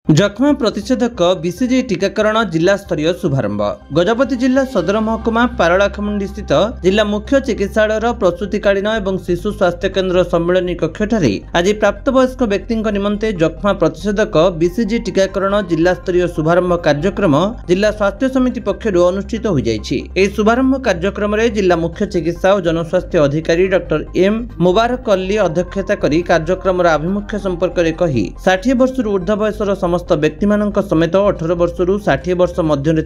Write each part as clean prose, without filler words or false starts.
जक्ष्मा प्रतिषेधक BCG टीकाकरण जिला स्तरीय शुभारंभ। गजपति जिला सदर महकुमा पारलाखेमुंडी स्थित जिला मुख्य चिकित्सालय प्रसूतिकालीन एवं शिशु स्वास्थ्य केन्द्र सम्मिलनी कक्षठारे आज प्राप्तवयस्क व्यक्ति निमंते जक्ष्मा प्रतिषेधक बीसीजी टीकाकरण जिला स्तरीय शुभारंभ कार्यक्रम जिला स्वास्थ्य समिति पक्षरु अनुष्ठित हो जायछि। एही शुभारंभ कार्यक्रम रे जिला मुख्य चिकित्सा और जनस्वास्थ्य अधिकारी डॉक्टर एम मुबारक अली अध्यक्षता करी कार्यक्रम आभिमुख्य संपर्क में कही 60 वर्ष ऊर्ध्व बयसर समस्त व्यक्ति समेत 18 वर्ष 60 वर्ष मध्य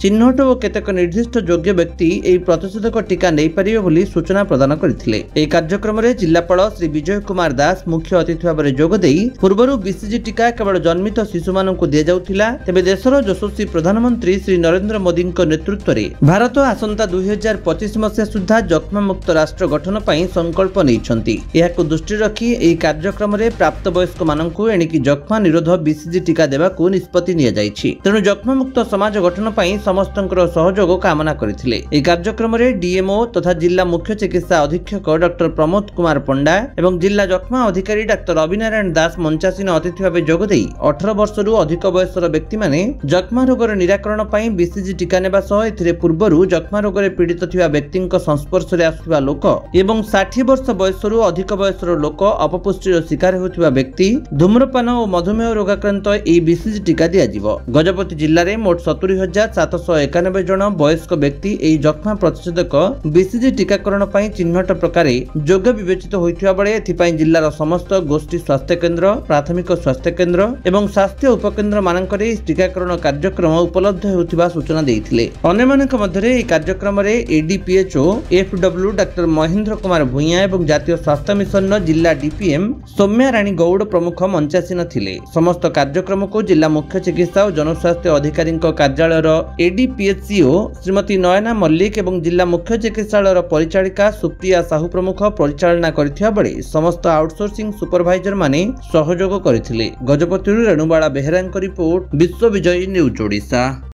चिन्हट और केतेक निर्दिष्ट योग्य व्यक्ति एही प्रतिषेधक टीका नहीं पारिबे बोली सूचना प्रदान करथिले। एही कार्यक्रम रे जिलापाल श्री विजय कुमार दास मुख्य अतिथि भाव में जोग देई पूर्वरु बीसीजी टीका केवल जन्मित शिशु मानकु दिया जाउथिला, तेबे देशर यशस्वी प्रधानमंत्री श्री नरेंद्र मोदी नेतृत्व में भारत आसंता 2025 मसीहा सुधा जक्ष्मा मुक्त राष्ट्र गठन पई संकल्प नैछंती। एहाकु दृष्टि रखी एही कार्यक्रम रे प्राप्त वयस्क मानकु एणिकी जक्ष्मा निरोध बीसीजी टीका देबाकू निष्पत्ति निया जायछि। तेणु जक्ष्मा मुक्त समाज गठन पई समस्तंकर सहयोग कामना करथिले। एही कार्यक्रम रे डीएमओ तथा जिला मुख्य चिकित्सा अधीक्षक डॉक्टर प्रमोद कुमार पंडा एवं जिला जक्ष्मा अधिकारी डॉक्टर अविनारायण दास मंचासीन अतिथि भाव जोग देई 18 वर्षरू अधिक बयसर व्यक्ति माने जक्ष्मा रोगर निराकरण पई बीसीजी टीका नेबा सह एथिरे पूर्वरू जक्ष्मा रोगरे पीड़ित थिबा व्यक्तिक संस्पर्श रे आसुवा लोक एवं 60 वर्ष बयसरू अधिक बयसर लोक अपपुष्टिर शिकार होउथिबा व्यक्ति धूम्रपान और मधुमेह रोगाक्रांत एही बीसीजी टीका दिया जिवो। गजपति जिल्ला रे मोट 70,791 जन वयस्क व्यक्ति एही जक्ष्मा प्रतिषेधक बीसीजी टीकाकरण पई चिन्हट प्रकार योग्य विवेचित होइथिबा बेले एथिपई जिल्लार समस्त गोष्ठी स्वास्थ्य केन्द्र, प्राथमिक स्वास्थ्य केन्द्र एवं स्वास्थ्य उपकेन्द्र मानकरे टीकाकरण कार्यक्रम उपलब्ध होउथिबा सूचना देइथिले। अन्यमानक मध्यरे एही कार्यक्रम रे एडीपीएचओ एफडब्ल्यू डॉक्टर महेंद्र कुमार भुइया एवं जातीय स्वास्थ्य मिशन जिला डीपीएम सौम्या रानी गौड़ प्रमुख मंचासीन थिले। समस्त कार्यक्रम को जिला मुख्य चिकित्सा और जनस्वास्थ्य अधिकारी कार्यालय एडीपीएचसीओ श्रीमती नयना मल्लिक एवं जिला मुख्य चिकित्सालय परिचालिका सुप्रिया साहू प्रमुख परिचालना करथिबा बेले समस्त आउटसोर्सिंग सुपरवाइजर माने सहयोग करथिले। गजपति रेणुबाला बेहेरांक रिपोर्ट, विश्व विजयी न्यूज ओडिशा।